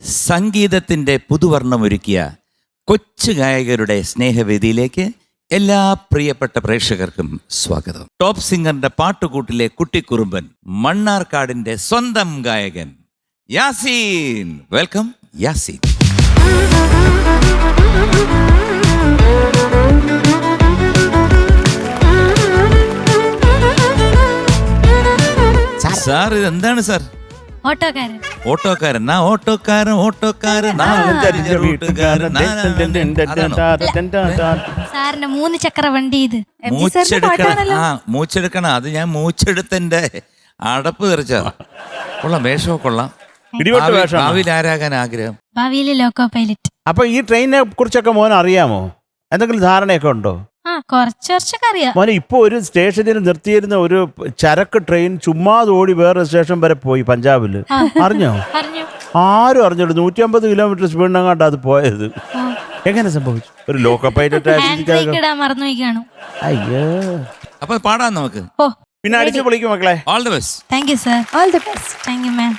സംഗീതത്തിൻ്റെ പുതുവർണ്ണമൊരുക്കിയ കൊച്ചു ഗായകരുടെ സ്നേഹവേദിയിലേക്ക് എല്ലാ പ്രിയപ്പെട്ട പ്രേക്ഷകർക്കും സ്വാഗതം. ടോപ്പ് സിംഗറിന്റെ പാട്ടുകൂട്ടിലെ കുട്ടിക്കുറുമ്പൻ, മണ്ണാർക്കാടിന്റെ സ്വന്തം ഗായകൻ യാസീൻ. വെൽക്കം യാസീൻ. സാർ ഇതെന്താണ് സാർ? ഓട്ടോക്കാരൻ സാറിന്റെ 3 ചക്ര വണ്ടി ഇത് മൂച്ചെടുക്കണം. അത് ഞാൻ മൂച്ചെടുത്തന്റെ അടപ്പ് തെറിച്ച കൊള്ളാം. വേഷമൊക്കെ കൊള്ളാം. ഭാവിയിൽ ആരാകാൻ ആഗ്രഹം? ഭാവിയിലെ ലോക്കോ പൈലറ്റ്. അപ്പൊ ഈ ട്രെയിനിനെ കുറിച്ചൊക്കെ മോൻ അറിയാമോ? എന്തെങ്കിലും ധാരണയൊക്കെ ഉണ്ടോ? കുറച്ചൊക്കെ അറിയാം മോനെ. ഇപ്പൊ ഒരു സ്റ്റേഷനിൽ നിർത്തിയിരുന്ന ഒരു ചരക്ക് ട്രെയിൻ ചുമ്മാതെ ഓടി വേറെ സ്റ്റേഷൻ വരെ പോയി പഞ്ചാബില്. അറിഞ്ഞോ? ആരും അറിഞ്ഞോളൂ. 150 കിലോമീറ്റർ സ്പീഡിനെങ്ങാണ്ട് അത് പോയത്. എങ്ങനെ സംഭവിച്ചു? ഒരു ലോക്കോ പൈലറ്റ് മറന്നു. അയ്യോ. അപ്പൊ പാടാം നമുക്ക്. പിന്നെ അടിച്ചു പൊളിക്കും മക്കളെ. All the best. Thank you sir. All the best. Thank you ma'am.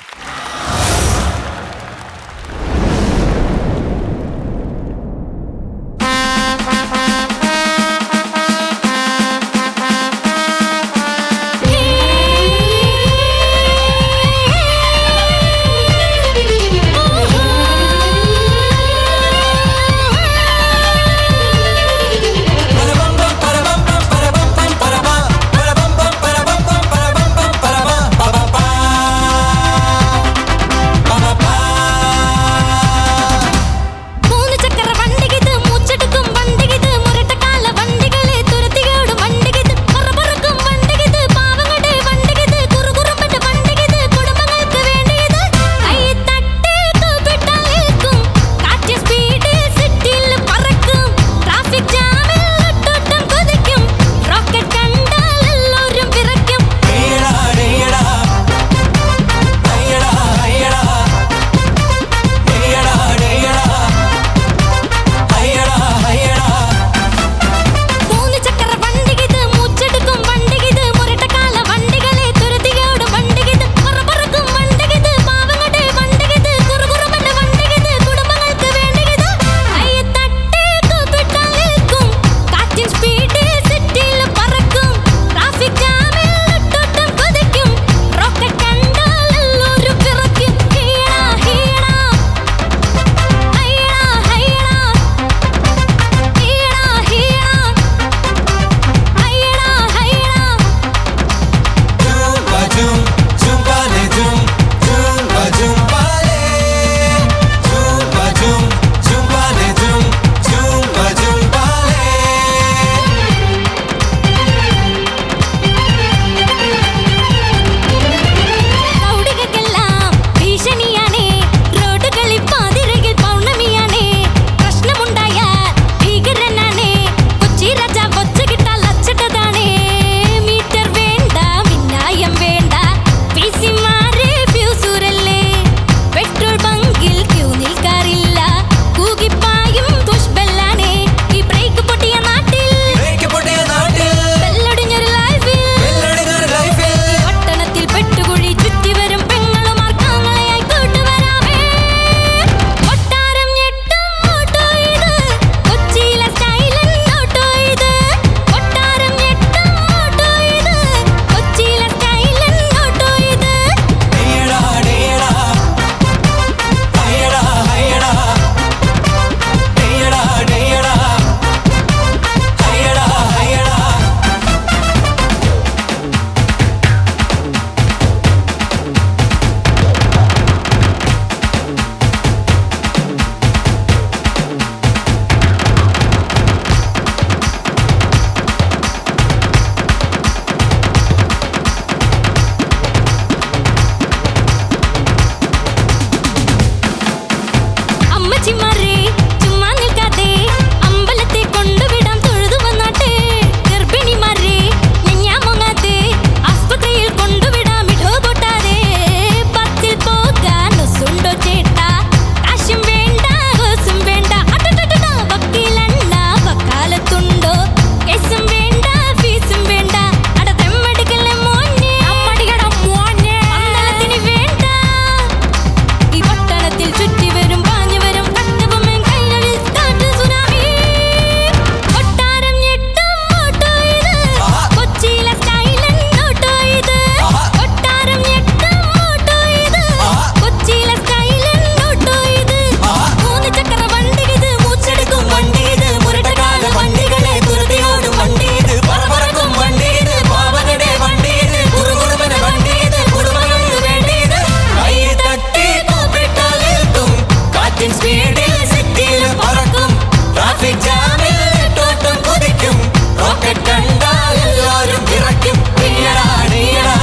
കാറ്റിൻ സ്പീഡിൽ സിറ്റിയിൽ പറക്കും ട്രാഫിക് ജാമിൽ തോട്ടം കുതിക്കും റോക്കറ്റ് കണ്ടാൽ എല്ലാരും വിറയ്ക്കും നീയടാ നീയടാ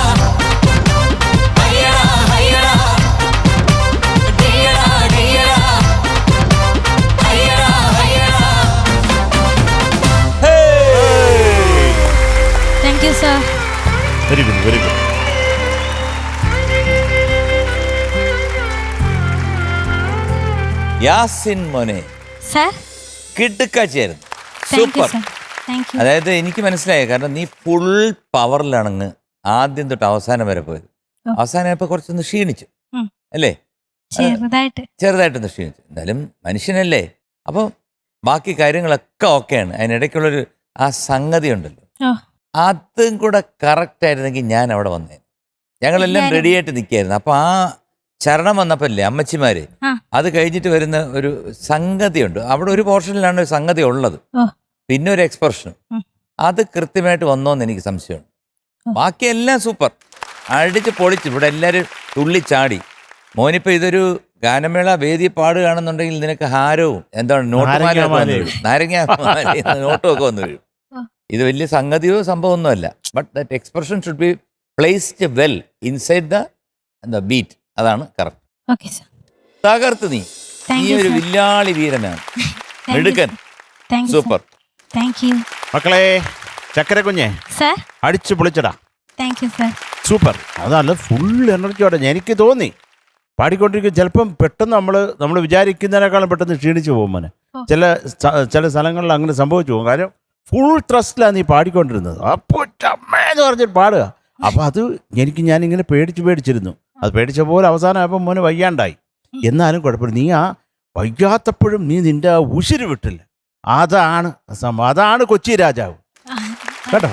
ഹയ്യടാ ഹയ്യടാ നീയടാ നീയടാ ഹയ്യടാ ഹയ്യടാ. Thank you sir. Very good very good. Yasin മോനെ സർ. കിടുക്കാച്ചിയായിരുന്നു. Thank you super. Sir. Thank you. അതായത് എനിക്ക് മനസ്സിലായി, കാരണം നീ ഫുൾ പവറിലാണങ്ങ് ആദ്യം തൊട്ട് അവസാനം വരെ പോയത്. അവസാനം ഇപ്പൊ കുറച്ചൊന്ന് ക്ഷീണിച്ചു അല്ലേ? ചെറുതായിട്ടൊന്ന് ക്ഷീണിച്ചു. എന്തായാലും മനുഷ്യനല്ലേ, അപ്പം ബാക്കി കാര്യങ്ങളൊക്കെ ഓക്കെയാണ്. അതിനിടയ്ക്കുള്ളൊരു ആ സംഗതി ഉണ്ടല്ലോ, അതും കൂടെ കറക്റ്റ് ആയിരുന്നെങ്കിൽ ഞാൻ അവിടെ വന്നേനെ. ഞങ്ങളെല്ലാം റെഡിയായിട്ട് നിൽക്കായിരുന്നു. അപ്പൊ ആ ചരണം വന്നപ്പോല്ലേ അമ്മച്ചിമാര്, അത് കഴിഞ്ഞിട്ട് വരുന്ന ഒരു സംഗതിയുണ്ട് അവിടെ. ഒരു പോർഷനിലാണ് ഒരു സംഗതി ഉള്ളത്, പിന്നെ ഒരു എക്സ്പ്രഷൻ. അത് കൃത്യമായിട്ട് വന്നോന്ന് എനിക്ക് സംശയമുണ്ട്. ബാക്കിയെല്ലാം സൂപ്പർ, അടിച്ച് പൊളിച്ചു. ഇവിടെ എല്ലാവരും തുള്ളിച്ചാടി. മോനിപ്പോ ഇതൊരു ഗാനമേള വേദി പാടുകയാണെന്നുണ്ടെങ്കിൽ നിനക്ക് ഹാരവും എന്താണ് നോട്ടുമാലയൊക്കെ വന്നു വീഴും, നാരങ്ങ നോട്ടും ഒക്കെ വന്നു വീഴും. ഇത് വലിയ സംഗതിയോ സംഭവമൊന്നുമല്ല. But that expression should be placed well inside the beat. അതാണ് കറക്റ്റ്. തകർത്ത് നീ ഒരു വില്ലാളി വീരനാണ്, മിടുക്കൻ, സൂപ്പർ. മക്കളെ ചക്കര കുഞ്ഞെ അടിച്ചു പൊളിച്ചടാ, സൂപ്പർ. അതല്ല, ഫുൾ എനർജിയോടെ എനിക്ക് തോന്നി പാടിക്കൊണ്ടിരിക്കും. ചിലപ്പം പെട്ടെന്ന് നമ്മൾ വിചാരിക്കുന്നതിനേക്കാളും പെട്ടെന്ന് ക്ഷീണിച്ചു പോകും മോനെ. ചില സ്ഥലങ്ങളിൽ അങ്ങനെ സംഭവിച്ചു പോകും. കാര്യം ഫുൾ ട്രസ്റ്റിലാണ് നീ പാടിക്കൊണ്ടിരുന്നത്. അപ്പോൾ അമ്മയെന്ന് പറഞ്ഞിട്ട് പാടുക. അപ്പം അത് ഞാനിങ്ങനെ പേടിച്ചിരുന്നു. അത് പേടിച്ച പോലെ അവസാനമായപ്പോൾ മോനെ വയ്യാണ്ടായി. എന്നാലും കുഴപ്പമില്ല, നീ ആ വയ്യാത്തപ്പോഴും നീ നിന്റെ ആ ഉശിര് വിട്ടില്ല. അതാണ് കൊച്ചി രാജാവ് കേട്ടോ.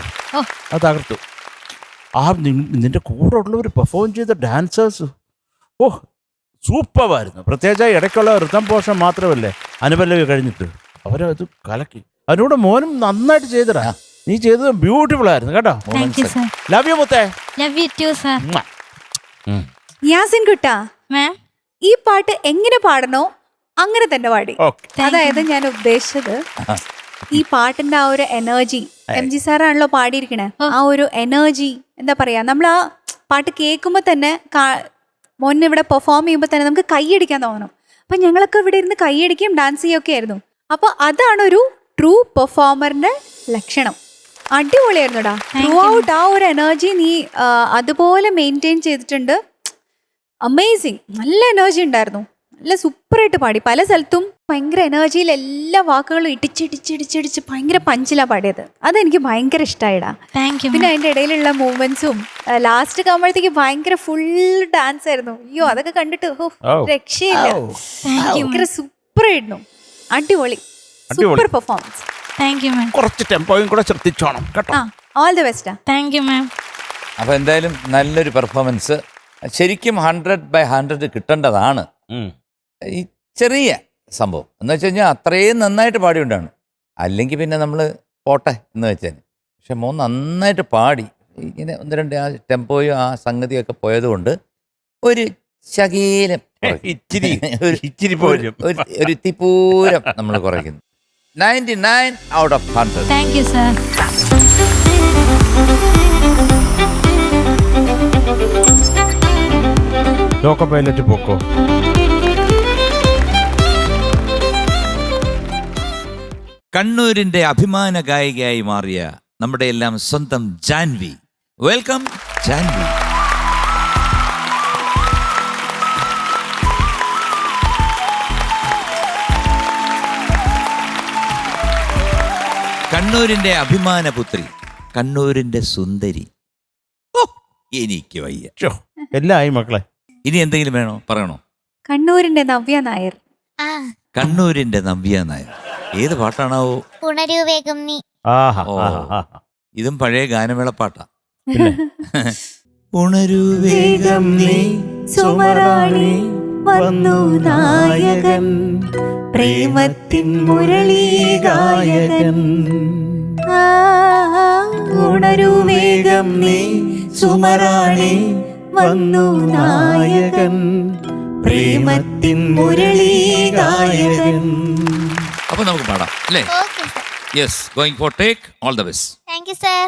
അത് തകർത്തു. നിന്റെ കൂടെ ഉള്ളവർ പെർഫോം ചെയ്ത ഡാൻസേഴ്സ് സൂപ്പറായിരുന്നു. പ്രത്യേകിച്ച് ഇടയ്ക്കുള്ള ഋതം പോഷൻ മാത്രമല്ലേ അനുപല്ലവി കഴിഞ്ഞിട്ട് അവരത് കലക്കി. അതിനോട് മോനും നന്നായിട്ട് ചെയ്തടാ. നീ ചെയ്തത് ബ്യൂട്ടിഫുൾ ആയിരുന്നു കേട്ടോ. ലവ് യു മുത്തേ. യാസിൻ കുട്ടാ, ഈ പാട്ട് എങ്ങനെ പാടണോ അങ്ങനെ തന്നെ പാടി. അതായത് ഞാൻ ഉദ്ദേശിച്ചത് ഈ പാട്ടിന്റെ ആ ഒരു എനർജി, MG സാറാണല്ലോ പാടിയിരിക്കണേ, ആ ഒരു എനർജി എന്താ പറയാ, നമ്മൾ ആ പാട്ട് കേൾക്കുമ്പോ തന്നെ മോനെ ഇവിടെ പെർഫോം ചെയ്യുമ്പോൾ തന്നെ നമുക്ക് കൈയടിക്കാൻ തോന്നണം. അപ്പൊ ഞങ്ങളൊക്കെ ഇവിടെ ഇരുന്ന് കൈയടിക്കും ഡാൻസ് ചെയ്യൊക്കെ ആയിരുന്നു. അപ്പൊ അതാണ് ഒരു ട്രൂ പെർഫോമറിന്റെ ലക്ഷണം. അടിപൊളിയായിരുന്നുടാ. ത്രൂ ഔട്ട് ആ ഒരു എനർജി നീ അതുപോലെ മെയിൻറ്റെയിൻ ചെയ്തിട്ടുണ്ട്. അമേസിങ്. നല്ല എനർജി ഉണ്ടായിരുന്നു. നല്ല സൂപ്പറായിട്ട് പാടി. പല സ്ഥലത്തും ഭയങ്കര എനർജിയിൽ എല്ലാ വാക്കുകളും ഇടിച്ചിടിച്ചിടിച്ചിടിച്ച് ഭയങ്കര പഞ്ചിലാ പാടിയത്. അതെനിക്ക് ഭയങ്കര ഇഷ്ടമായിടാ. പിന്നെ അതിന്റെ ഇടയിലുള്ള മൂവ്മെന്റ്സും ലാസ്റ്റ് ആകുമ്പോഴത്തേക്ക് ഭയങ്കര ഫുൾ ഡാൻസ് ആയിരുന്നു. അയ്യോ, അതൊക്കെ കണ്ടിട്ട് രക്ഷയില്ല. ഭയങ്കര സൂപ്പറായിരുന്നു. അടിപൊളി, സൂപ്പർ പെർഫോമൻസ്. കുറച്ച് ടെമ്പോയും കൂടെ ശ്രദ്ധിച്ചോണം കേട്ടോ. All the best. Thank you ma'am. അപ്പൊ എന്തായാലും നല്ലൊരു പെർഫോമൻസ്. ശരിക്കും 100/100 കിട്ടേണ്ടതാണ് ഈ ചെറിയ സംഭവം എന്ന് വെച്ച് കഴിഞ്ഞാൽ. അത്രയും നന്നായിട്ട് പാടിയുണ്ടാണ്. അല്ലെങ്കിൽ പിന്നെ നമ്മൾ പോട്ടെ എന്ന് വെച്ചാൽ. പക്ഷെ മോൻ നന്നായിട്ട് പാടി. ഇങ്ങനെ 1-2 ആ ടെമ്പോയും ആ സംഗതിയൊക്കെ പോയതുകൊണ്ട് ഒരു ശകീലം ഒരു ഇത്തിപ്പൂരം നമ്മൾ കുറയ്ക്കുന്നു. 99 out of 100. Thank you sir. Loco pilot പോക്കോ. കണ്ണൂരിന്റെ അഭിമാന ഗായികയായി മാറിയ നമ്മുടെ എല്ലാം സ്വന്തം ജാൻവി. വെൽക്കം ജാൻവി. കണ്ണൂരിന്റെ അഭിമാന പുത്രി, കണ്ണൂരിന്റെ സുന്ദരി. എനിക്ക് വയ്യ. എല്ലാം ആയി മക്കളെ. ഇനി എന്തെങ്കിലും വേണോ, പറയണോ? കണ്ണൂരിന്റെ നവ്യ നായർ. കണ്ണൂരിന്റെ നവ്യ നായർ. ഏത് പാട്ടാണാവോ? ഉണരൂ വേഗം നീ. ഇതും പഴയ ഗാനമേള പാട്ടാ. ഉണരൂ വേഗം നീ സുമറാണി വന്നു നായകൻ, പ്രേമത്തിൻ മുരളീ ഗായകൻ. ഉണരൂ വേഗം നീ സുമറാണി വന്നു നായകൻ, പ്രേമത്തിൻ മുരളീഗായകൻ. അപ്പൊ നമുക്ക് പാടാം അല്ലേ? Okay sir. Yes, going for take. All the best. Thank you sir.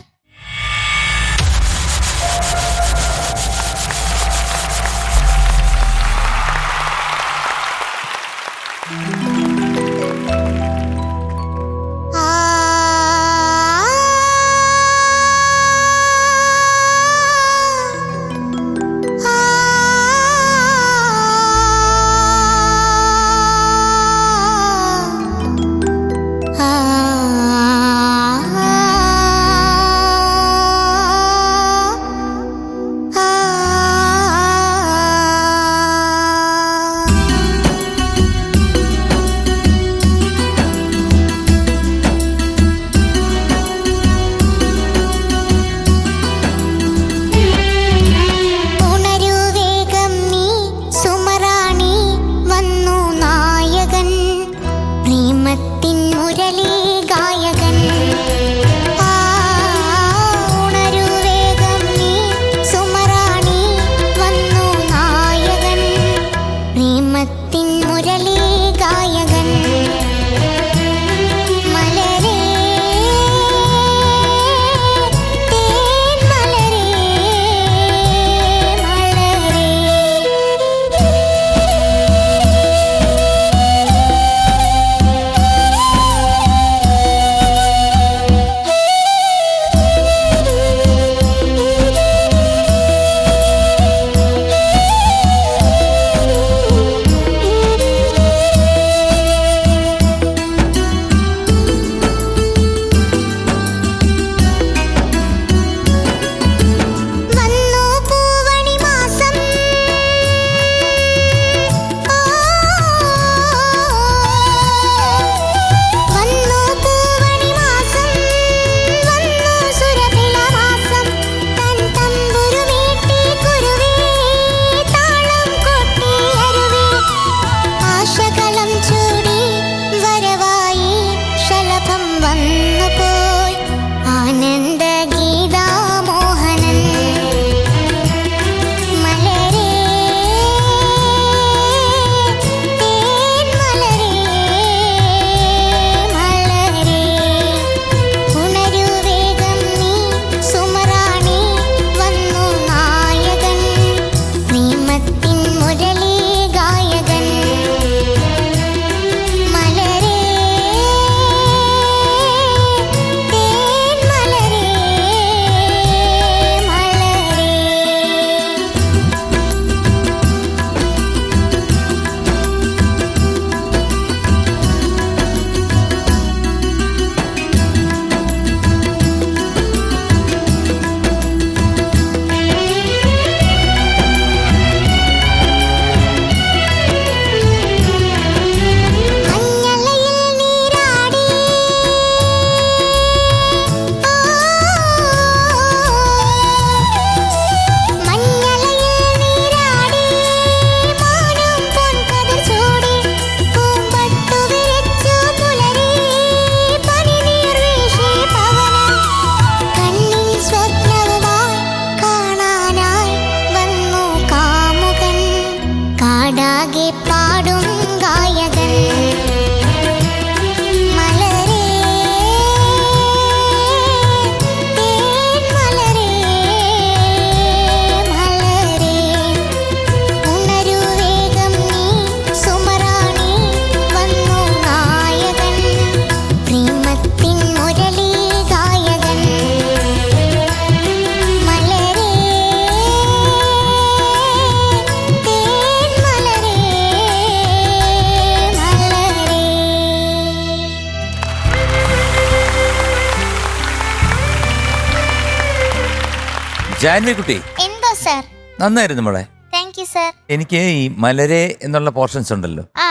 Janvi കുട്ടി എന്തോ സർ? നന്നായിരുന്നു മോളെ. Thank you sir. എനിക്ക് ഈ മലരെ എന്നുള്ള പോർഷൻസ് ഉണ്ടല്ലോ, ആ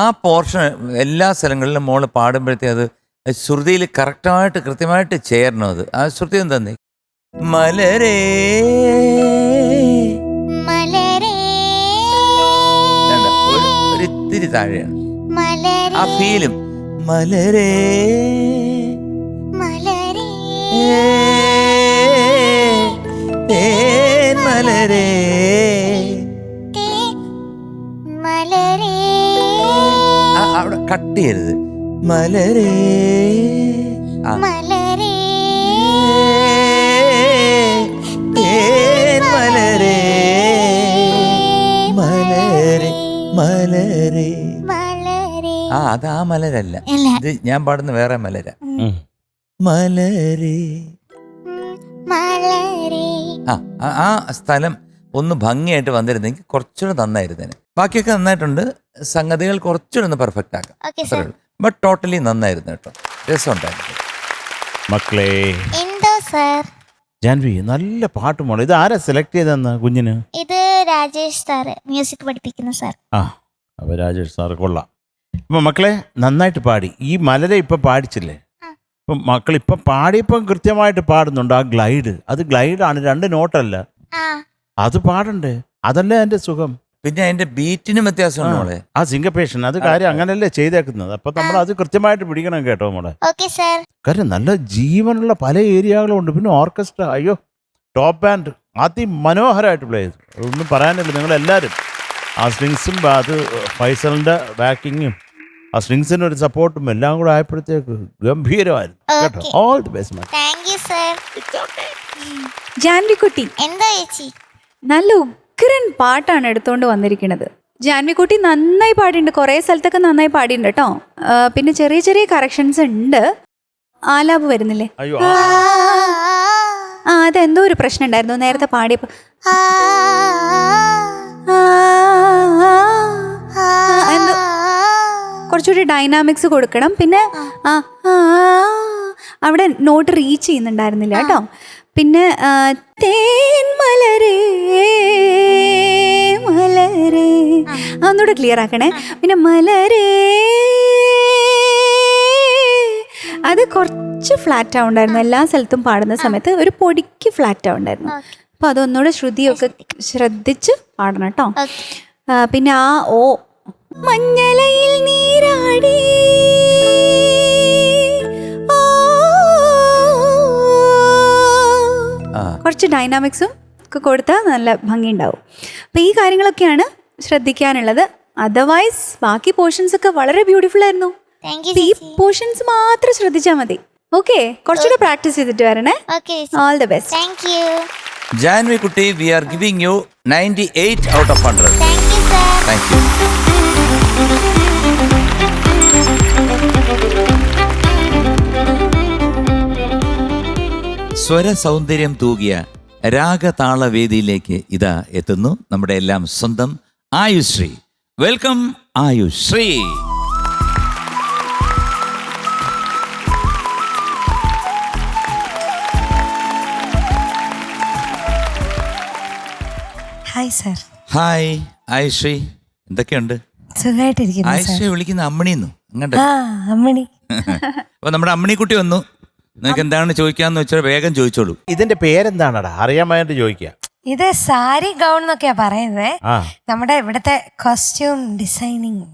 ആ പോർഷൻ എല്ലാ സ്ഥലങ്ങളിലും മോള് പാടുമ്പോഴത്തേ അത് ശ്രുതിയിൽ കറക്റ്റായിട്ട് കൃത്യമായിട്ട് ചേരണം. അത് ആ ശ്രുതി എന്താ? മലരേ മലരേ ഒരിത്തിരി താഴെയാണ് മലരേ ആ ഫീലും. മലരേ മലരേ തേൻ മലരേ അവിടെ കട്ട് ചെയ്യരുത്. മലരേ ആ. മലരേ തേൻ മലരേ മലരേ മലരേ. മലരേ. ആ അത് ആ മലരല്ല, അല്ല. ഇത് ഞാൻ പാടുന്ന വേറെ മലര. ഉം. മലരേ. മലരേ. ആ സ്ഥലം ഒന്ന് ഭംഗിയായിട്ട് വന്നിരുന്നെങ്കിൽ കുറച്ചുകൂടെ നന്നായിരുന്നേനെ. ബാക്കിയൊക്കെ നന്നായിട്ടുണ്ട്, സംഗതികൾ കുറച്ചുകൂടെ ഒന്ന് പെർഫെക്റ്റ് ആക്കാം. Okay sir. ബട്ട് ടോട്ടലി നന്നായിരുന്നു കേട്ടോ, രസമുണ്ടായിരുന്നു. മക്കളെ എന്തോ സർ? ജാൻവി നല്ല പാട്ട് മോളെ. ഇത് ആരാ സെലക്ട് ചെയ്തെന്ന് കുഞ്ഞിന്? ഇത് രാജേഷ് സാറ് മ്യൂസിക് പഠിപ്പിക്കുന്ന സാർ. ആ അപ്പൊ രാജേഷ് സാറ് കൊള്ളാം. അപ്പൊ മക്കളെ നന്നായിട്ട് പാടി. ഈ മലരെ ഇപ്പൊ പാടിച്ചില്ലേ? ഇപ്പം മക്കൾ ഇപ്പം പാടിയപ്പം കൃത്യമായിട്ട് പാടുന്നുണ്ട്. ആ ഗ്ലൈഡ്, അത് ഗ്ലൈഡാണ്, 2 നോട്ടല്ല. ആ അത് പാടണ്ടേ? അതല്ലേ അതിന്റെ സുഖം. പിന്നെ അതിന്റെ ബീറ്റിനും വ്യത്യാസമുണ്ട് മോളെ. ആ സിംഗപ്പേഷൻ അത് കാര്യം അങ്ങനല്ലേ ചെയ്തേക്കുന്നത്. അപ്പൊ നമ്മൾ അത് കൃത്യമായിട്ട് പിടിക്കണം കേട്ടോ മോളെ. Okay sir. കാര്യം നല്ല ജീവനുള്ള പല ഏരിയകളും ഉണ്ട്. പിന്നെ ഓർക്കസ്ട്ര, അയ്യോ ടോപ്പ് ബാൻഡ് അതിമനോഹരമായിട്ട് പ്ലേ ചെയ്തു. ഒന്നും പറയാനില്ല. നിങ്ങളെല്ലാവരും ആ സ്ട്രിങ്സും അത് ഫൈസലിന്റെ ബാക്കിങ്ങും ആ സ്ട്രിങ്സിന് ഒരു സപ്പോർട്ടും എല്ലാം കൂടെ ആയപ്പോഴത്തേക്ക് ഗംഭീരമായിരുന്നു കേട്ടോ. Okay. All the best man. Thank you sir. ജാൻവിക്കുട്ടി എന്താ ചേച്ചി? നല്ല ഉഗ്രൻ പാട്ടാണ് എടുത്തോണ്ട് വന്നിരിക്കുന്നത്. ജാൻവിക്കുട്ടി നന്നായി പാടിയിട്ടുണ്ട്, കുറേ സ്ഥലത്തൊക്കെ നന്നായി പാടിയിട്ടുണ്ട് കേട്ടോ. പിന്നെ ചെറിയ ചെറിയ കറക്ഷൻസ് ഉണ്ട്. ആലാപ് വരുന്നില്ലേ? അയ്യോ ആ അതെന്തോ ഒരു പ്രശ്നം ഉണ്ടായിരുന്നു നേരത്തെ പാടിയപ്പോൾ. എന്തോ കുറച്ചുകൂടി ഡൈനാമിക്സ് കൊടുക്കണം. പിന്നെ ആ അവിടെ നോട്ട് റീച്ച് ചെയ്യുന്നുണ്ടായിരുന്നില്ല കേട്ടോ. പിന്നെ തേൻ മലരേ മലരേ അതൊന്നുകൂടെ ക്ലിയർ ആക്കണേ. പിന്നെ മലരേ അത് കുറച്ച് ഫ്ലാറ്റ് ആവുണ്ടായിരുന്നു. എല്ലാ സ്ഥലത്തും പാടുന്ന സമയത്ത് ഒരു പൊടിക്ക് ഫ്ലാറ്റ് ആവുണ്ടായിരുന്നു. അപ്പോൾ അതൊന്നുകൂടെ ശ്രുതിയൊക്കെ ശ്രദ്ധിച്ച് പാടണം കേട്ടോ. പിന്നെ ആ ഓ മഞ്ഞളയിൽ നീരാടി കുറച്ച് ഡൈനാമിക്സും ഒക്കെ കൊടുത്താൽ നല്ല ഭംഗിയുണ്ടാവും. അപ്പം ഈ കാര്യങ്ങളൊക്കെയാണ് ശ്രദ്ധിക്കാനുള്ളത്. അതർവൈസ് ബാക്കി പോർഷൻസ് ഒക്കെ വളരെ ബ്യൂട്ടിഫുൾ ആയിരുന്നു. ഈ പോർഷൻസ് മാത്രം ശ്രദ്ധിച്ചാൽ മതി. ഓക്കെ, കുറച്ചുകൂടെ പ്രാക്ടീസ് ചെയ്തിട്ട് വരണേ. All the best. Thank you. Janvi കുട്ടി, we are giving you 98 out of 100. Thank you sir. Thank you. സ്വര സൗന്ദര്യം തൂകിയ രാഗതാളവേദിയിലേക്ക് ഇതാ എത്തുന്നു നമ്മുടെ എല്ലാം സ്വന്തം Ayushree. Welcome Ayushree. Hi sir. Hi Ayushree, എന്തൊക്കെയുണ്ട്? സുഖമായിട്ടിരിക്കുന്നു. ആയുശ്രീ വിളിക്കുന്ന അമ്മണിന്നു അങ്ങോട്ട്. ആ അമ്മണി. അപ്പൊ നമ്മുടെ അമ്മണിക്കുട്ടി വന്നു. നിങ്ങൾക്ക് എന്താണ് ചോദിക്കാന്ന് വെച്ചാൽ വേഗം ചോദിച്ചോളൂ. ഇതിന്റെ പേരെന്താണടാ? അറിയാമായിട്ട് ചോദിക്കുക. ഇത് സാരി ഗൗൺ എന്നൊക്കെയാ പറയുന്നേ. ആ നമ്മുടെ ഇവിടുത്തെ കോസ്റ്റ്യൂം ഡിസൈനിങ്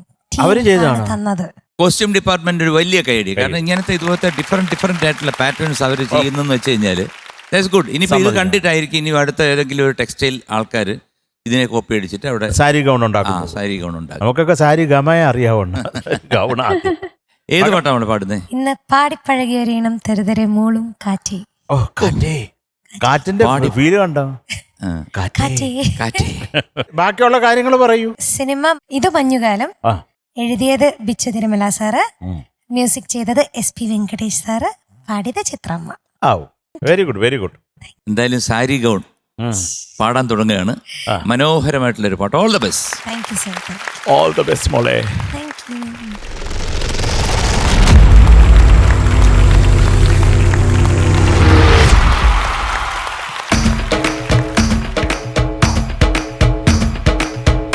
അവര് ചെയ്തതാണോ? തന്നത്. കോസ്റ്റ്യൂം ഡിപ്പാർട്ട്മെന്റ് ഒരു വലിയ കൈയടി. കാരണം ഇങ്ങനത്തെ ഇതുപോലത്തെ ഡിഫറെന്റ് ആയിട്ടുള്ള പാറ്റേൺസ് അവർ ചെയ്യുന്നെന്ന് വെച്ച് കഴിഞ്ഞാൽ ദാറ്റ്സ് ഗുഡ്. ഇനിയിപ്പോൾ ഇത് കണ്ടിട്ടായിരിക്കും ഇനി അടുത്ത ഏതെങ്കിലും ഒരു ടെക്സ്റ്റൈൽ ആൾക്കാർ ഇതിനെ കോപ്പി അടിച്ചിട്ട് അവിടെ സാരി ഗൗൺ ഉണ്ടാക്കും. സാരി ഗൗൺ ഉണ്ടാക്കും. നമുക്കൊക്കെ സാരി ഗമയെ അറിയാവുന്ന ഗൗണ. ഏത് പാട്ടാണ് നമ്മൾ പാടുന്നത്? ഇന്ന് പാടിപ്പഴകിയൊരീണം തെരുതെരെ മൂളും കാറ്റേ. ഓ കാറ്റേ, കാറ്റിന്റെ ഫീല് കണ്ടോ? കാറ്റേ. ബാക്കിയുള്ള കാര്യങ്ങൾ പറയൂ. സിനിമ ഇത് മഞ്ഞുകാലം. എഴുതിയത് ബിച്ചു തിരുമല സാറ്, മ്യൂസിക് ചെയ്തത് SP വെങ്കടേഷ് സാറ്, പാടിയത് ചിത്രമ്മ. Very good, very good. എന്തായാലും സാരി ഗൗൺ പാടാൻ തുടങ്ങുകയാണ്. മനോഹരമായിട്ടുള്ള ഒരു പാട്ട്. All the best. Thank you sir. All the best മോളെ. Thank you.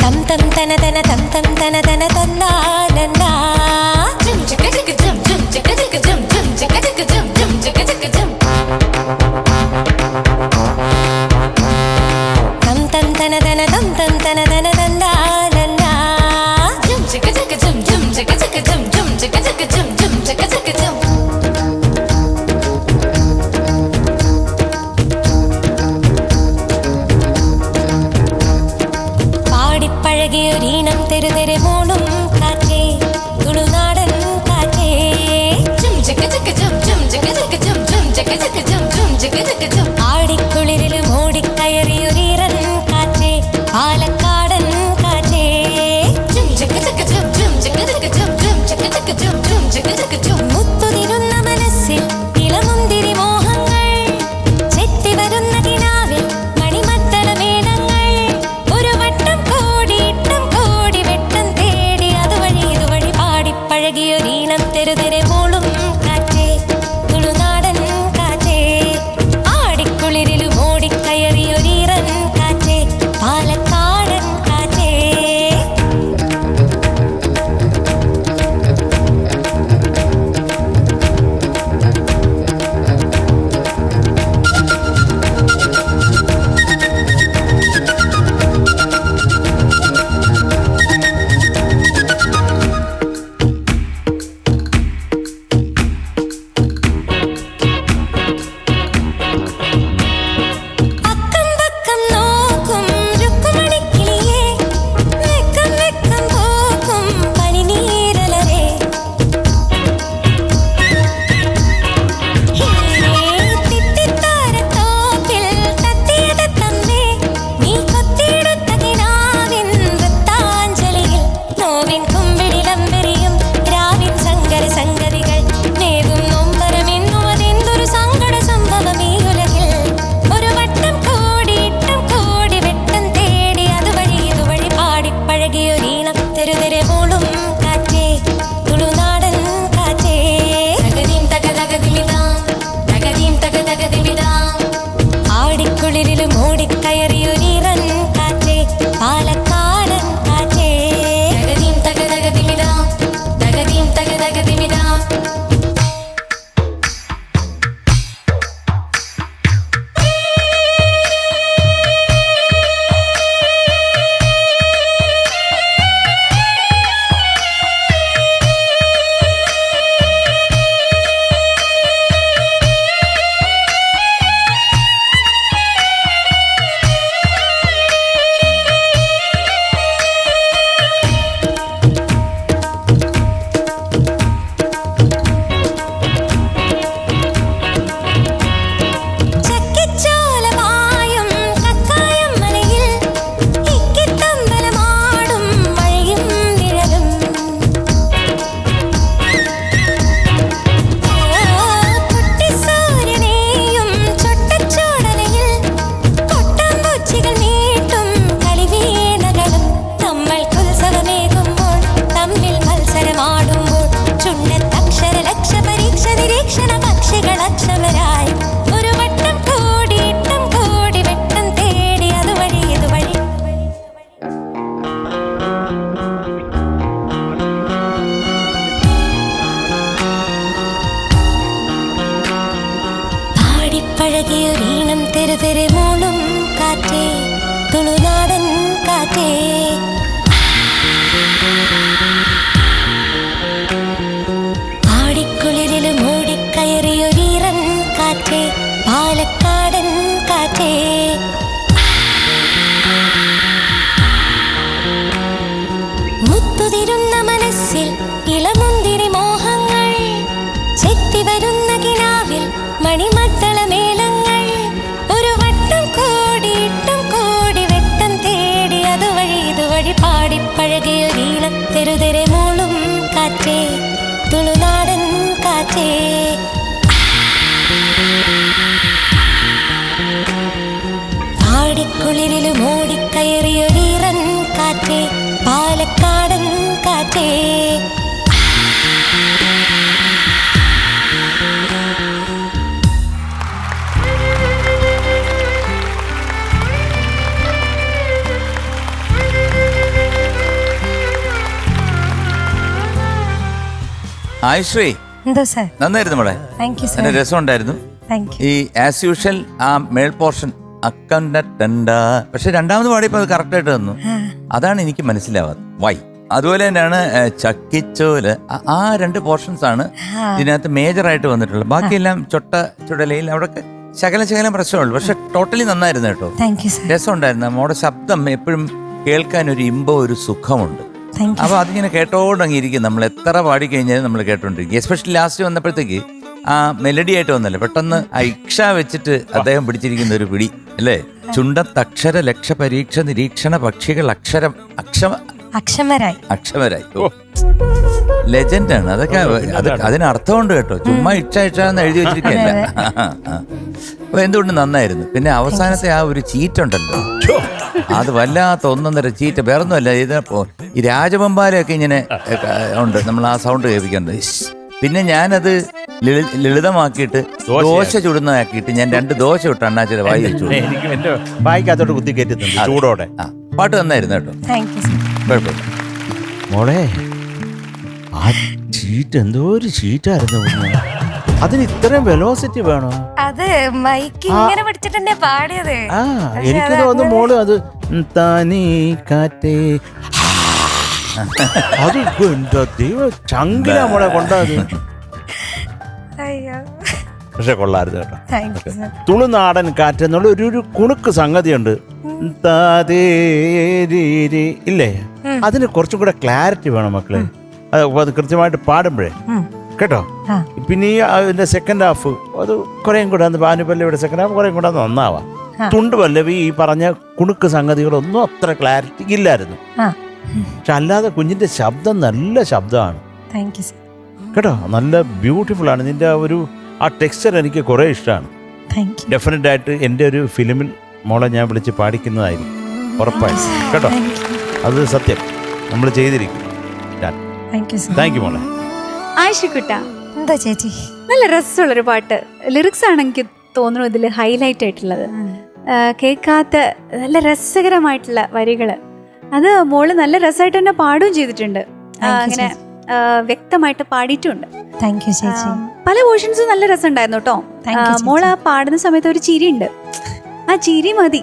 തം തം തന തന തം തം തന തന തന്നാ നന്നാ ജും ജക ജക ജും ജും ജക ജക ജും ജും ജക ജക ജും ജും ജക ജക ജും തം തം തന തന തം തം തന തന തന്നാ നന്നാ ജും ജക ജക ജും ജും ജക ജക ജും ജും ജക ജക ജും ജും ജക ജക ജും പാടിപ്പഴകിയൊരീണം തെരുതെരെ മൂളും മൂളും കാറ്റേ തുളുനാടൻ കാറ്റേ തകതീം തക തകതിമിതാം തകതീം തക തകതിമിതാം ആടിക്കുളിരിലും ഓടിക്കയറിയൊരീറൻ കാറ്റേ പാലക്കാടൻ കാറ്റേ തകതീം തക തകതിമിതാം തകതീം തക തകതിമിതാം ചക്കിച്ചോലമായും കക്കായം മലയിൽ ഇക്കിത്തമ്പലമാടും മഴയും നിഴലും കുട്ടിസൂര്യനെയും ചൊട്ടച്ചോടലയിൽ കൊട്ടാമ്പൂച്ചികൾ നീട്ടും കളിവീണകളും നമ്മൾക്കുത്സവമേകുമ്പോൾ തമ്മിൽ മത്സരമാടുമ്പോൾ ചുണ്ടത്തക്ഷര ലക്ഷ പരീക്ഷ നിരീക്ഷണ പക്ഷികൾ അക്ഷമരായി ഒരു വട്ടം കൂടിയിട്ടും കൂടി വെട്ടം തേടി അതുവഴി ഇതുവഴി പാടിപ്പഴകിയൊരീണം തെരുതെരെ മൂളും കാറ്റേ തുളുനാടൻ കാറ്റേ ആടിക്കുളിരിലും ഓടിക്കയറിയൊരീറൻ കാറ്റേ പാലക്കാടൻ കാറ്റേ മുത്തുതിരുന്ന മനസ്സിൽ ഇളമുന്തിരി മോഹങ്ങൾ ചെത്തിവരുന്ന കിനാവിൽ മണിമദ്ദളമേളങ്ങൾ ഒരു വട്ടം കൂടിയിട്ടും കൂടി വെട്ടം തേടി അതുവഴി ഇതുവഴി പാടിപ്പഴകിയൊരീണം തെരുതെരെ മൂളും കാറ്റേ തുളുനാടൻ കാറ്റേ ആടിക്കുളിരിലും ഓടിക്കയറിയൊരീറൻ കാറ്റേ പാലക്കാടൻ കാറ്റേ ആയുശ്രീ എന്തോ സാർ നന്നായിരുന്നു മോളെ. താങ്ക് യു നല്ല സാർ രസമുണ്ടായിരുന്നു. താങ്ക് യു ഈ ആസ് യൂഷ്വൽ ആ മേൾ പോർഷൻ അക്കണ്ട പക്ഷെ രണ്ടാമത് പാടിയപ്പോൾ അത് കറക്റ്റായിട്ട് തന്നു. അതാണ് എനിക്ക് മനസ്സിലാവാത്തത് വൈ. അതുപോലെ തന്നെയാണ് ചക്കിച്ചോല്. ആ രണ്ട് പോർഷൻസ് ആണ് ഇതിനകത്ത് മേജറായിട്ട് വന്നിട്ടുള്ളത്. ബാക്കിയെല്ലാം ചുടലയിൽ അവിടെ ശകലം പ്രശ്നമുള്ളൂ. പക്ഷെ ടോട്ടലി നന്നായിരുന്നു കേട്ടോ. താങ്ക് യു സാർ രസമുണ്ടായിരുന്നു. നമ്മുടെ ശബ്ദം എപ്പോഴും കേൾക്കാൻ ഒരു ഇമ്പം, ഒരു സുഖമുണ്ട്. താങ്ക് യു അപ്പൊ അതിങ്ങനെ കേട്ടോണ്ടങ്ങിയിരിക്കും. നമ്മൾ എത്ര പാടിക്കഴിഞ്ഞാലും നമ്മൾ കേട്ടോണ്ടിരിക്കും. എസ്പെഷ്യലി ലാസ്റ്റ് വന്നപ്പോഴത്തേക്ക് ആ മെലഡി ആയിട്ട് വന്നല്ലേ, പെട്ടെന്ന് ആ ഇക്ഷ വെച്ചിട്ട് അദ്ദേഹം പിടിച്ചിരിക്കുന്ന ഒരു പിടി അല്ലേ. ചുണ്ടത്തക്ഷര ലക്ഷ പരീക്ഷ നിരീക്ഷണ പക്ഷികൾ അക്ഷമരായി. ഓ ലെജൻഡാണ് അതൊക്കെ. അതിനർത്ഥമുണ്ട് കേട്ടോ. ചുമ്മാ ഇക്ഷന്ന് എഴുതി വെച്ചിരിക്കല്ല. അപ്പൊ എന്തുകൊണ്ട് നന്നായിരുന്നു. പിന്നെ അവസാനത്തെ ആ ഒരു ചീറ്റുണ്ടല്ലോ, അത് വല്ലാത്ത ഒന്നൊന്നര ചീറ്റ. വേറൊന്നുമല്ല, ഈ രാജവെമ്പാലയൊക്കെ ഇങ്ങനെ ഉണ്ട്. നമ്മൾ ആ സൗണ്ട് കേൾപ്പിക്കുന്നത്. പിന്നെ ഞാനത് ലളിതമാക്കിയിട്ട് ദോശ ചുടുന്നതാക്കിയിട്ട് ഞാൻ 2 ദോശ ഇട്ട് അണ്ണാച്ചിയുടെ വായി വെച്ചു. എനിക്ക് എന്റെ വായിക്കകത്തോട്ട് കുത്തി കയറ്റുന്നുണ്ട് ചൂടോടെ. പാട്ട് നന്നായിരുന്നു കേട്ടോ. കുഴപ്പമില്ല മോളെ. ആ ചീറ്റ് എന്തോ ഒരു ചീറ്റായിരുന്നു. അതിന് ഇത്രയും വെലോസിറ്റി വേണോ? അത് മൈക്ക് ഇങ്ങനെ പിടിച്ചിട്ടെന്നെ പാടിയത്. ആ എനിക്ക് തോന്നുന്നു മോള് അത് താനീ കാറ്റേ അത് ചങ്കില മോളെ കൊണ്ടത്. പക്ഷെ കൊള്ളായിരുന്നു കേട്ടോ. തുളുനാടൻ കാറ്റ് എന്നുള്ള ഒരു കുണുക്ക് സംഗതിയുണ്ട്. ഇല്ലേ, അതിന് കുറച്ചും കൂടെ ക്ലാരിറ്റി വേണം മക്കളെ. അത് കൃത്യമായിട്ട് പാടുമ്പോഴേ കേട്ടോ. പിന്നെ ഈ അതിന്റെ സെക്കൻഡ് ഹാഫ് അത് കുറേയും കൂടെ ഭാനുപല്ലവിയുടെ സെക്കൻഡ് ഹാഫ് കുറേയും കൂടെ നന്നാവാം. തുണ്ട് പല്ലവി ഈ പറഞ്ഞ കുണുക്ക് സംഗതികളൊന്നും അത്ര ക്ലാരിറ്റി ഇല്ലായിരുന്നു. പക്ഷെ അല്ലാതെ കുഞ്ഞിന്റെ ശബ്ദം നല്ല ശബ്ദമാണ് കേട്ടോ. നല്ല ബ്യൂട്ടിഫുൾ ആണ്. നിന്റെ ആ ടെക്സ്ചർ എനിക്ക് കുറെ ഇഷ്ടമാണ്. ഡെഫിനറ്റ് ആയിട്ട് എൻ്റെ ഒരു ഫിലിമിൽ മോളെ ഞാൻ വിളിച്ച് പാടിക്കുന്നതായിരിക്കും ഉറപ്പായി കേട്ടോ. അത് സത്യം നമ്മൾ ചെയ്തിരിക്കും. താങ്ക് യു മോളെ. ആയിഷക്കുട്ട, എന്താ ചേച്ചി? നല്ല രസമുള്ളൊരു പാട്ട്. ലിറിക്സ് ആണ് എനിക്ക് തോന്നുന്നു ഇതിൽ ഹൈലൈറ്റ് ആയിട്ടുള്ളത്. കേൾക്കാത്ത നല്ല രസകരമായിട്ടുള്ള വരികള്. അത് മോള് നല്ല രസമായിട്ട് തന്നെ പാടുകയും ചെയ്തിട്ടുണ്ട്. അങ്ങനെ വ്യക്തമായിട്ട് പാടിയിട്ടുണ്ട്. താങ്ക് യു ചേച്ചി. പല പോർഷൻസും നല്ല രസമുണ്ടായിരുന്നു കേട്ടോ. മോള് ആ പാടുന്ന സമയത്ത് ഒരു ചിരി ഉണ്ട്. ആ ചിരി മതി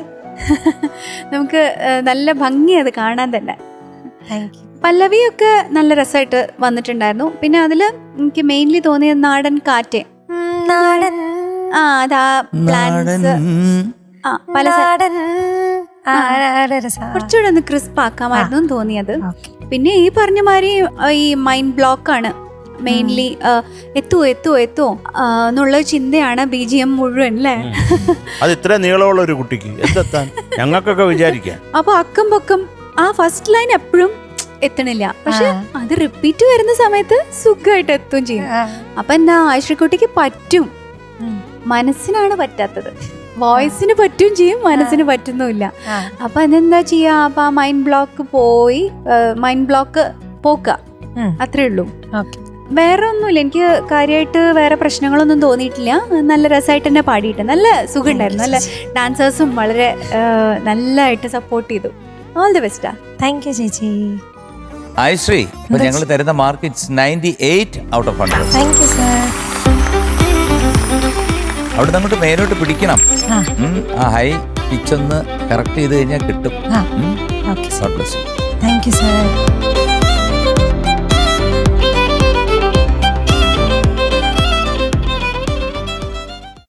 നമുക്ക് നല്ല ഭംഗി അത് കാണാൻ തന്നെ. പല്ലവിയൊക്കെ നല്ല രസമായിട്ട് വന്നിട്ടുണ്ടായിരുന്നു. പിന്നെ അതില് എനിക്ക് മെയിൻലി തോന്നിയത് നാടൻ കാറ്റ്. അതാ പ്ലാൻസ് പല കുറച്ചുകൂടെ ഒന്ന് ക്രിസ്പ് ആക്കാമായിരുന്നു തോന്നിയത്. പിന്നെ ഈ പറഞ്ഞ മാതിരി ഈ മൈൻഡ് ബ്ലോക്ക് ആണ് മെയിൻലി. എത്തുവോ എന്നുള്ള ചിന്തയാണ് BGM മുഴുവൻ അല്ലേ. അത് ഇത്ര നീളമുള്ള ഒരു കുട്ടിക്ക് എന്തെത്താൻ ഞങ്ങൾക്കൊക്കെ വിചാരിക്കാം. അപ്പൊ അക്കം പൊക്കം ആ ഫസ്റ്റ് ലൈൻ എപ്പോഴും എത്തണില്ല, പക്ഷെ അത് റിപ്പീറ്റ് വരുന്ന സമയത്ത് സുഖമായിട്ട് എത്തുകയും ചെയ്യും. അപ്പൊ എന്താ ആയിഷക്കുട്ടിക്ക് പറ്റും, മനസ്സിനാണ് പറ്റാത്തത്. വോയിസിന് പറ്റുകയും ചെയ്യും, മനസ്സിന് പറ്റുന്നുമില്ല. അപ്പൊ അതെന്താ ചെയ്യാ, അപ്പൊ ആ മൈൻഡ് ബ്ലോക്ക് പോക്ക, അത്രേ ഉള്ളൂ. വേറെ ഒന്നുമില്ല, എനിക്ക് കാര്യമായിട്ട് വേറെ പ്രശ്നങ്ങളൊന്നും തോന്നിയിട്ടില്ല. നല്ല രസമായിട്ട് തന്നെ പാടിയിട്ട് നല്ല സുഖം ഉണ്ടായിരുന്നു. നല്ല ഡാൻസേഴ്സും വളരെ നല്ലതായിട്ട് സപ്പോർട്ട് ചെയ്തു. ഓൾ ദി ബെസ്റ്റാ. താങ്ക് യു ചേച്ചി. ആയിശ്രീ, ഞങ്ങൾ തരുന്ന mark it's 98 out of 100. Thank you sir. അവിടെ അങ്ങോട്ട് മേലോട്ട് പിടിക്കണം. ആ ഹൈ പിച്ച് ഒന്ന് കറക്റ്റ് ചെയ്ത് കഴിഞ്ഞാൽ കിട്ടും. Thank you sir.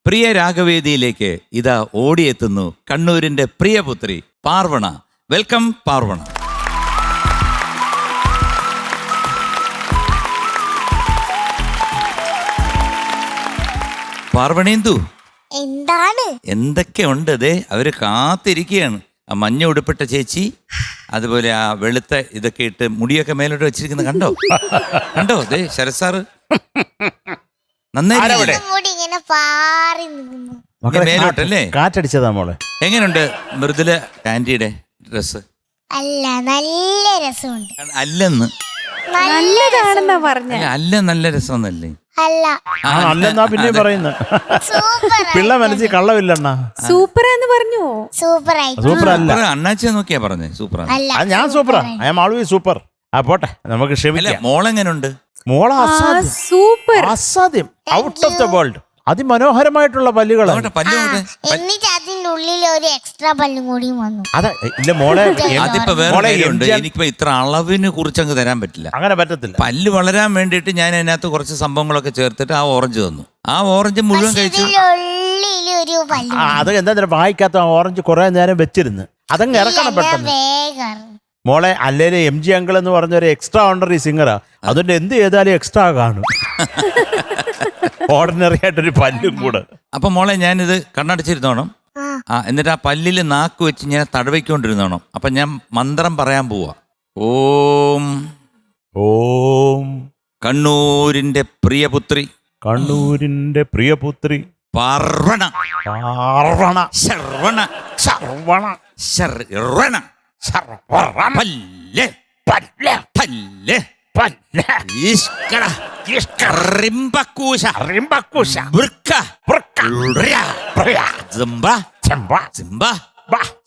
പ്രിയ രാഗവേദിയിലേക്ക് ഇതാ ഓടിയെത്തുന്നു കണ്ണൂരിന്റെ പ്രിയപുത്രി പാർവണ. വെൽക്കം പാർവണ. പാർവണേന്ദു, എന്താണ്? എന്തൊക്കെയുണ്ട്? അതെ അവര് കാത്തിരിക്കുകയാണ്. ആ മഞ്ഞ ഉടുപ്പിട്ട ചേച്ചി, അതുപോലെ ആ വെളുത്ത ഇതൊക്കെ ഇട്ട് മുടിയൊക്കെ മേലോട്ട് വെച്ചിരിക്കുന്നത് കണ്ടോ? കണ്ടോ? അതെ ശരത് സാറ് നന്നായി ഇങ്ങനെ പാറി നിൽക്കുന്നു. മേലോട്ടല്ലേ? കാറ്റടിച്ചതാ മോളെ. എങ്ങനെയുണ്ട് മൃദുല ആന്റിയുടെ ഡ്രസ്? അല്ല, നല്ല രസമുണ്ട്. അല്ലെന്ന് നല്ലതാണെന്നാ പറഞ്ഞ. അല്ല നല്ല രസമൊന്നല്ലേ? അല്ല, അല്ലെന്നാ പിന്നെ പറയുന്നത്. പിള്ള മനസ്സിൽ കള്ളമില്ലണ്ണ. സൂപ്പറാന്ന് പറഞ്ഞു. സൂപ്പർ അല്ല, അണ്ണാച്ചിയെ നോക്കിയാ പറഞ്ഞേ സൂപ്പറാണ്. ഞാൻ സൂപ്പറാ. I am always super. ആ പോട്ടെ, നമുക്ക് ക്ഷമിക്കാം. മോളെങ്ങനുണ്ട്? മോളെ സൂപ്പർ, അസാധ്യം, ഔട്ട് ഓഫ് ദ വേൾഡ്. അതിമനോഹരമായിട്ടുള്ള പല്ലുകൾ. എന്നിട്ട് അതിന്റെ ഉള്ളിൽ ഒരു എക്സ്ട്രാ പല്ലും കൂടി വന്നു. അതെ ഇല്ല മോളെ, അതിപ്പോ വേറെ എനിക്കിപ്പോ ഇത്ര അളവിന് കുറിച്ചങ്ങ് തരാൻ പറ്റില്ല. അങ്ങനെ പറ്റത്തില്ല. പല്ല് വളരാൻ വേണ്ടിയിട്ട് ഞാൻ അതിനകത്ത് കുറച്ച് സംഭവങ്ങളൊക്കെ ചേർത്തിട്ട് ആ ഓറഞ്ച് തന്നു. ആ ഓറഞ്ച് മുഴുവൻ കഴിച്ചു. ഒരു പല്ല് അത് എന്താ വായിക്കാത്ത ഓറഞ്ച് കുറെ നേരം വെച്ചിരുന്ന് അതങ്ങ് ഇറക്കണം പെട്ടെന്ന്. മോളെ അല്ലേലും MG അങ്കിൾ എന്ന് പറഞ്ഞ ഒരു എക്സ്ട്രാ ഓർഡിനറി സിംഗറാ. അതുകൊണ്ട് എന്ത് ചെയ്താലും എക്സ്ട്രാ കാണും. ഓർഡിനറി ആയിട്ടൊരു പല്ലും കൂടെ. അപ്പൊ മോളെ ഞാനിത് കണ്ണടച്ചിരുന്നോണം. എന്നിട്ട് ആ പല്ലില് നാക്ക് വെച്ച് ഞാൻ തടവിക്കൊണ്ടിരുന്നോണം. അപ്പൊ ഞാൻ മന്ത്രം പറയാൻ പോവാ. ഓം ഓം കണ്ണൂരിന്റെ പ്രിയപുത്രി, കണ്ണൂരിന്റെ പ്രിയപുത്രി പാർവണ പാർവണ ശർവണ സർവണ ശർവണ പല്ല് പല്ല് പല്ല് പല്ല് ഈശ്കട റിംബക്കൂശ റിംബക്കൂശ വൃക്ക വൃക്ക സിംബ ചെമ്പ സിംബ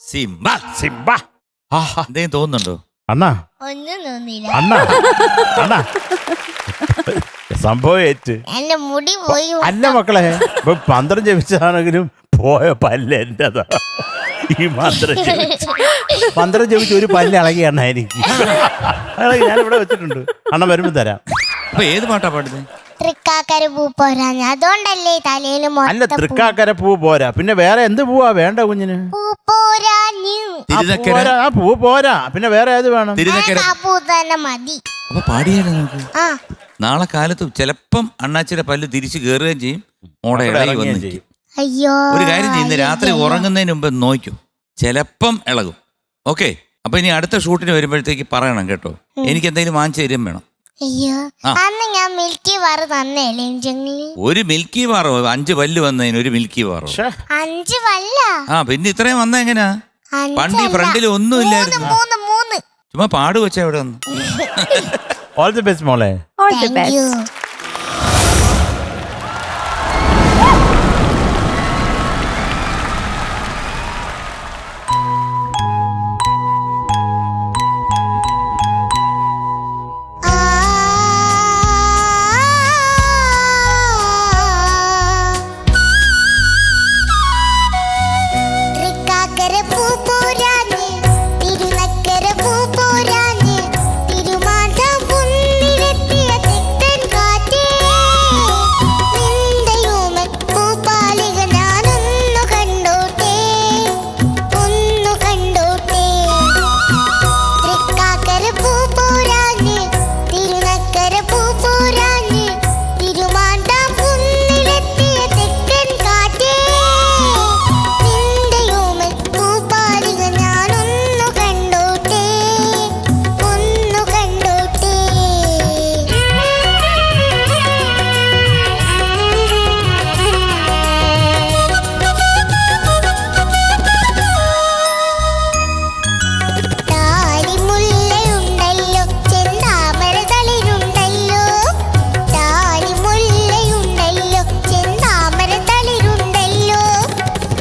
സിംബ സിംബ. എന്തെങ്കിലും തോന്നുന്നുണ്ടോ അണ്ണാ? ഒന്നും തോന്നിയില്ല. അണ്ണാ അണ്ണാ സംഭവം ഏറ്റ് എന്റെ മുടി പോയി. അല്ല മക്കളെ, ഇപ്പൊ മന്ത്രം ജപിച്ചാണെങ്കിലും പോയ പല്ല് എന്റെതാ. ഈ മന്ത്രം ജപിച്ച് ഒരു പല്ല് ഇളകിയാണ് എനിക്ക്. ഞാൻ ഇവിടെ വെച്ചിട്ടുണ്ട്, അണ്ണ വരുമ്പോ തരാം. അപ്പൊ ഏത് പാട്ടാ പാടുന്നത്? തൃക്കാക്കര പൂ പോരാ, അതുകൊണ്ടല്ലേ തലയില് അല്ല തൃക്കാക്കര പൂ പോരാ, പിന്നെ വേറെ എന്ത് പൂവാ വേണ്ട കുഞ്ഞിന്? പൂ പോരാ, ആ പൂ പോരാ, പിന്നെ വേറെ ഏത് വേണം? പൂ തന്നെ മതി. അപ്പൊ പാടിയാലോ നമുക്ക്? നാളെ കാലത്ത് ചിലപ്പം അണ്ണാച്ചിയുടെ പല്ല് തിരിച്ചു കയറുകയും ചെയ്യും, മോടെ ഇളകി വന്നു ചെയ്യും. അയ്യോ, ഒരു കാര്യം ചെയ്യുന്ന രാത്രി ഉറങ്ങുന്നതിന് മുമ്പ് നോക്കും, ചിലപ്പം ഇളകും. ഓക്കെ, അപ്പൊ ഇനി അടുത്ത ഷൂട്ടിന് വരുമ്പോഴത്തേക്ക് പറയണം കേട്ടോ. എനിക്ക് എന്തെങ്കിലും വാങ്ങിച്ചു തരും വേണം. അയ്യോ, അന്ന് ഞാൻ മിൽക്കി ബാർ തന്നേലേ. ഒരു മിൽക്കി ബാറോ? 5 പല്ല് വന്നതിന് ഒരു മിൽക്കി ബാറോ? 5 പല്ല? പിന്നെ ഇത്രയും വന്ന എങ്ങനെയാ? പണ്ട് ഈ ഫ്രണ്ടിൽ ഒന്നും ഇല്ലായിരുന്നു. ചുമ്മാ പാട് വെച്ചാ ഇവിടെ ഒന്ന്. ഓൾ ദി ബെസ്റ്റ് മോളെ. All the thank you. Best. Thrikkakkara പൂപ്പോരാഞ്ഞ് തിരുനക്കര പൂപ്പോരാഞ്ഞ് തിരുമാധം കുന്നിലെത്തിയ തെക്കൻ കാറ്റേ നിന്റെയുമ പൂപ്പാലിക ഞാനൊന്നു കണ്ടോട്ടെ ഒന്നു കണ്ടോട്ടെ തൃക്കാക്കര പൂപ്പോരാഞ്ഞ് തിരുനക്കര പൂപ്പോരാഞ്ഞ് തിരുമാധം കുന്നിലെത്തിയ തെക്കൻ കാറ്റേ നിന്റെയുമ പൂപ്പാലിക ഞാനൊന്നു കണ്ടോട്ടെ ഒന്നു കണ്ടോട്ടെ. താലിമുല്ലയുണ്ടല്ലോ ചെന്താമര തളിരുണ്ടല്ലോ താലിമുല്ലയുണ്ടല്ലോ ചെന്താമര തളിരുണ്ടല്ലോ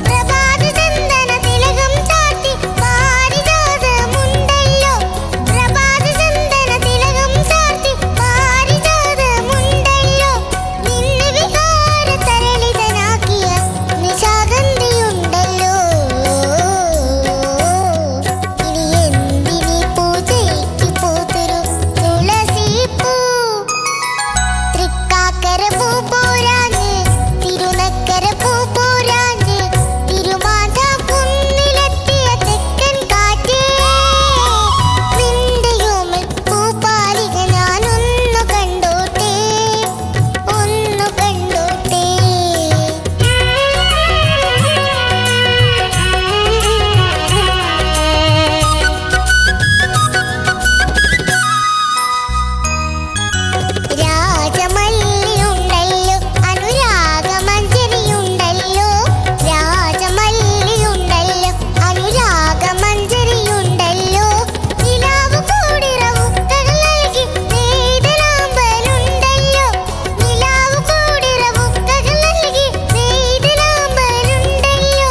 പ്രഭാത ചന്ദന തിലകം ചാർത്തി പാരിജാതമുണ്ടല്ലോ പ്രഭാത ചന്ദന തിലകം ചാർത്തി പാരിജാതമുണ്ടല്ലോ നിന്നെ വികാര തരളിതനാക്കിയ നിശാഗന്ധിയുണ്ടല്ലോ ഇനി എന്തിനീ പൂജയ്ക്ക് പൂത്തൊരു തുളസിപ്പൂ തൃക്കാക്കര പൂപ്പോരാഞ്ഞ് തിരുനക്കര പൂപ്പോരാഞ്ഞ് തിരുമാധം കുന്നിലെത്തിയ തെക്കൻ കാറ്റേ നിന്റെയുമൽ പൂപ്പാലിക ഞാനൊന്നു കണ്ടോട്ടെ ഒന്നു കണ്ടോട്ടെ. രാജമല്ലിയുണ്ടല്ലോ അനുരാഗമഞ്ജരിയുണ്ടല്ലോ രാജമല്ലിയുണ്ടല്ലോ അനുരാഗമഞ്ജരിയുണ്ടല്ലോ നിലാവ് കൂടിറവുക്കകൾ നൽകി നെയ്തലാമ്പലുണ്ടല്ലോ നിലാവ് കൂടിറവുക്കകൾ നൽകി നെയ്തലാമ്പലുണ്ടല്ലോ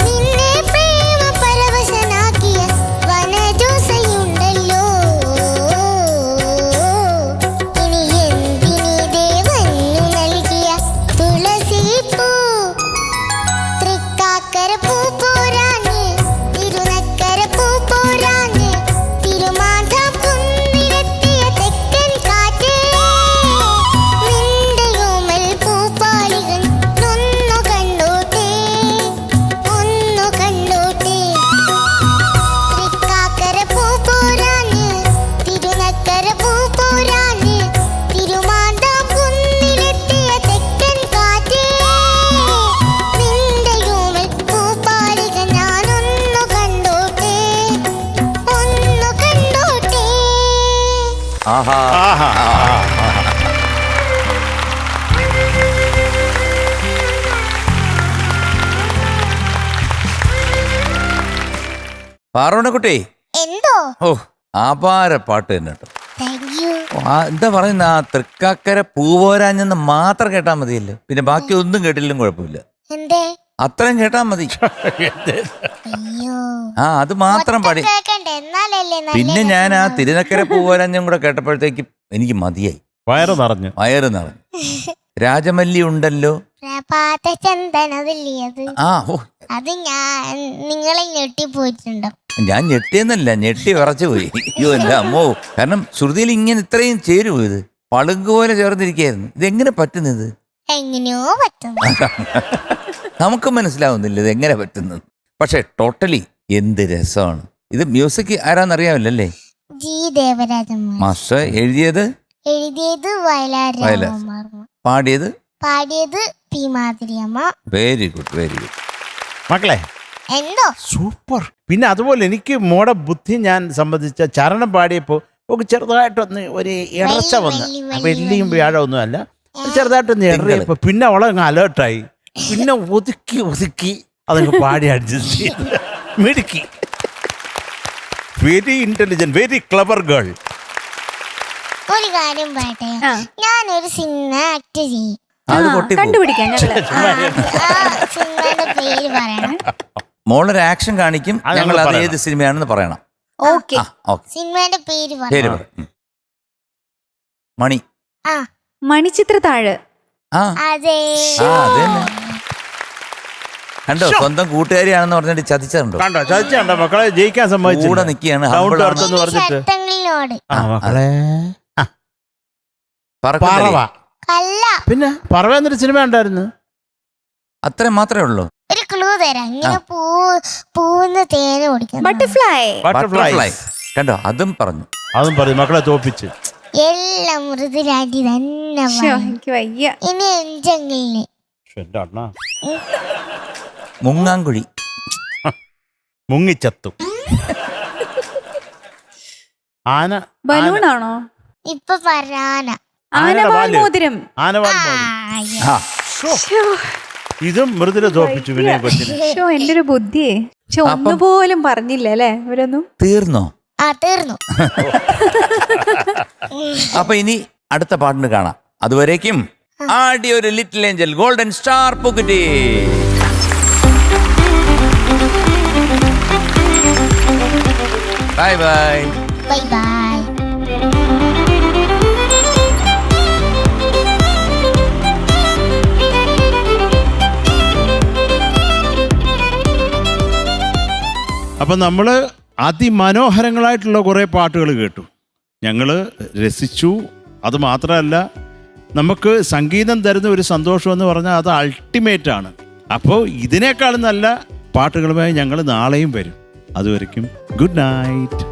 നിന്നെ പ്രേമ പരവശനാക്കിയ വനജോസയുണ്ടല്ലോ ഇനി എന്തിനീ ദേവന്നു നൽകിയ തുളസിപ്പൂ തൃക്കാക്കര പൂപ്പോരാഞ്ഞ് തിരുനക്കര പൂപ്പോരാഞ്ഞ് തിരുമാധം കുന്നിലെത്തിയ തെക്കൻ കാറ്റേ നിന്റെയുമൽ പൂപ്പാലികൻ ഒന്നു കണ്ടോട്ടെ ഒന്നു കണ്ടോട്ടെ തൃക്കാക്കര പൂപ്പോരാഞ്ഞ് തിരുനക്കര പൂപ്പോരാഞ്ഞ് തിരുമാധം കുന്നിലെത്തിയ തെക്കൻ കാറ്റേ നിന്റെയുമൽ പൂപ്പാലിക ഞാനൊന്നു കണ്ടോട്ടെ ഒന്നു കണ്ടോട്ടെ. ആഹാ. ആഹാ. പാറോണക്കുട്ടി, എന്തോ ഓ ആപാര പാട്ട് തന്നെ കേട്ടോ. Thank you. എന്താ പറയുന്ന ആ തൃക്കാക്കര പൂപോരാഞ്ഞെന്ന് മാത്രം കേട്ടാ മതിയല്ലോ, പിന്നെ ബാക്കി ഒന്നും കേട്ടില്ലും കുഴപ്പമില്ല. എന്തേ അത്രയും കേട്ടാ മതി. അയ്യോ ആ അത് മാത്രം പാടി. കേക്കണ്ടേ എന്നാലല്ലേ നല്ല പിന്നെ ഞാൻ ആ രസം. തിരുനക്കര പൂപോരാഞ്ഞും കൂടെ കേട്ടപ്പോഴത്തേക്ക് എനിക്ക് മതിയായി, വയറ് നിറഞ്ഞു. വയറ് നിറഞ്ഞു. രാജമല്ലി ഉണ്ടല്ലോ, പ്രഭാത ചന്ദനതില്ലത് ആ ഓ അത് ഞാൻ നിങ്ങളെ ഞെട്ടിപ്പോയിട്ടുണ്ടോ? ഞാൻ ഞെട്ടിയെന്നല്ല, ഞെട്ടി വിറച്ചു പോയി. അയ്യോ എന്റെ അമ്മോ, കാരണം ശ്രുതിയിൽ ഇങ്ങനെ ഇത്രയും ചേരുവോ, ഇത് പളുങ്ക് പോലെ ചേർന്നിരിക്കുകയായിരുന്നു. ഇതെങ്ങനെ പറ്റുന്നത്? എങ്ങനെയോ പറ്റുന്നു. നമുക്ക് മനസ്സിലാവുന്നില്ല ഇത് എങ്ങനെ പറ്റുന്നത്. പക്ഷെ ടോട്ടലി എന്ത് രസമാണ് ഇത്. മ്യൂസിക് ആരാന്നറിയാമല്ലേ? ജി ദേവരാജൻ മാസ്റ്റർ എഴുതിയത്, എഴുതിയത് വയലാർ രാമവർമ്മ, പാടിയത് പി മാതിരിയമ്മ. വെരി ഗുഡ്, വെരി ഗുഡ് മക്കളെ. എന്തോ സൂപ്പർ. പിന്നെ അതുപോലെ എനിക്ക് മോടെ ബുദ്ധി ഞാൻ സംബന്ധിച്ച ചരണം പാടിയപ്പോൾ ഒക്കെ ചെറുതായിട്ടൊന്ന് ഒരു ഇടർച്ച വന്ന്, വെള്ളിയും വ്യാഴമൊന്നും അല്ല, ചെറുതായിട്ടൊന്ന് ഇടറിയപ്പോൾ പിന്നെ അവളങ്ങ് അലേർട്ടായി. പിന്നെ ഒതുക്കി ഒതുക്കി അതങ്ങ് പാടി അഡ്ജസ്റ്റ് ചെയ്ത് മിടുക്കി. Very intelligent, very clever girl. ഒരു കാര്യം പറയട്ടെ, ആ. ഞാനൊരു സിനിമ ആക്ട് ചെയ്യും. അത് പൊട്ടി കണ്ടുപിടിക്കാം ഞങ്ങള്. ആ സിനിമയുടെ പേര് പറയണം. മോളൊരു ആക്ഷൻ കാണിക്കും, അത് ഞങ്ങൾ അത് പറയണം. ഏത് സിനിമയാണെന്ന് പറയണം. ഓക്കെ. ഓക്കെ, സിനിമയുടെ പേര് പേര് പറയണം. പറ. മണി. ആ മണിച്ചിത്രത്താഴ്. ആ അതെ. ആ അത് തന്നെ. കണ്ടോ, സ്വന്തം കൂട്ടുകാരിയാണെന്ന് പറഞ്ഞിട്ട് ചതിച്ചുണ്ടോ? കണ്ടോ ചതിച്ചോ മക്കളെ, ജയിക്കാൻ കൂടെ സമ്മതിച്ചില്ല. നിൽക്കുകയാണ്. Down to earth എന്ന് പറഞ്ഞിട്ട്. ശട്ടങ്ങളിനോട് ആ മക്കളെ, പറവ. അല്ല, പിന്നെ പറവ എന്നൊരു സിനിമ ഉണ്ടായിരുന്നു. അത്രയും മാത്രമേ ഉള്ളൂ. ഒരു ക്ലൂ തരാം. ഇങ്ങനെ പൂന്ന് തേന് കുടിക്കണം. ബട്ടർഫ്ലൈ. ബട്ടർഫ്ലൈ. കണ്ടോ, അതും പറഞ്ഞു. അതും പറയും മക്കളെ തോപ്പിച്ച്. എല്ലാം മൃദുലാറ്റി തന്നെ ശ്ശോ, പറയും. എനിക്ക് വയ്യ. ഇനി എഞ്ചെങ്കിലിന് എന്റെ അണ്ണ മുങ്ങാങ്കുഴി. മുങ്ങിച്ചത്തു. ആന. ബലൂണാണോ? ഇപ്പൊ പറയാന. ആനവാൽ മോതിരം. ആനവാൽ ആ, ശ്ശോ, ഇതും മൃദുല തോപ്പിച്ചു വിനയ കൊച്ചിനെ. ശ്ശോ, എന്റെ ഒരു ബുദ്ധിയെ. പക്ഷെ ഒന്നുപോലും പറഞ്ഞില്ല അല്ലേ ഇവരൊന്നും. തീർന്നോ? ആ തീർന്നു. അപ്പൊ ഇനി അടുത്ത പാട്ടിന് കാണാം. അതുവരേക്കും ആടി ഒരു ലിറ്റിൽ ഏഞ്ചൽ ഗോൾഡൻ സ്റ്റാർ പൂക്കുറ്റി. Bye bye. Bye bye. അപ്പം നമ്മൾ അതിമനോഹരങ്ങളായിട്ടുള്ള കുറേ പാട്ടുകൾ കേട്ടു, ഞങ്ങൾ രസിച്ചു. അത് മാത്രമല്ല, നമുക്ക് സംഗീതം തരുന്ന ഒരു സന്തോഷം എന്ന് പറഞ്ഞാൽ അത് അൾട്ടിമേറ്റ് ആണ്. അപ്പോൾ ഇതിനേക്കാളും നല്ല പാട്ടുകളുമായി ഞങ്ങൾ നാളെയും വരും. അതുവരെയ്ക്കും ഗുഡ് നൈറ്റ്.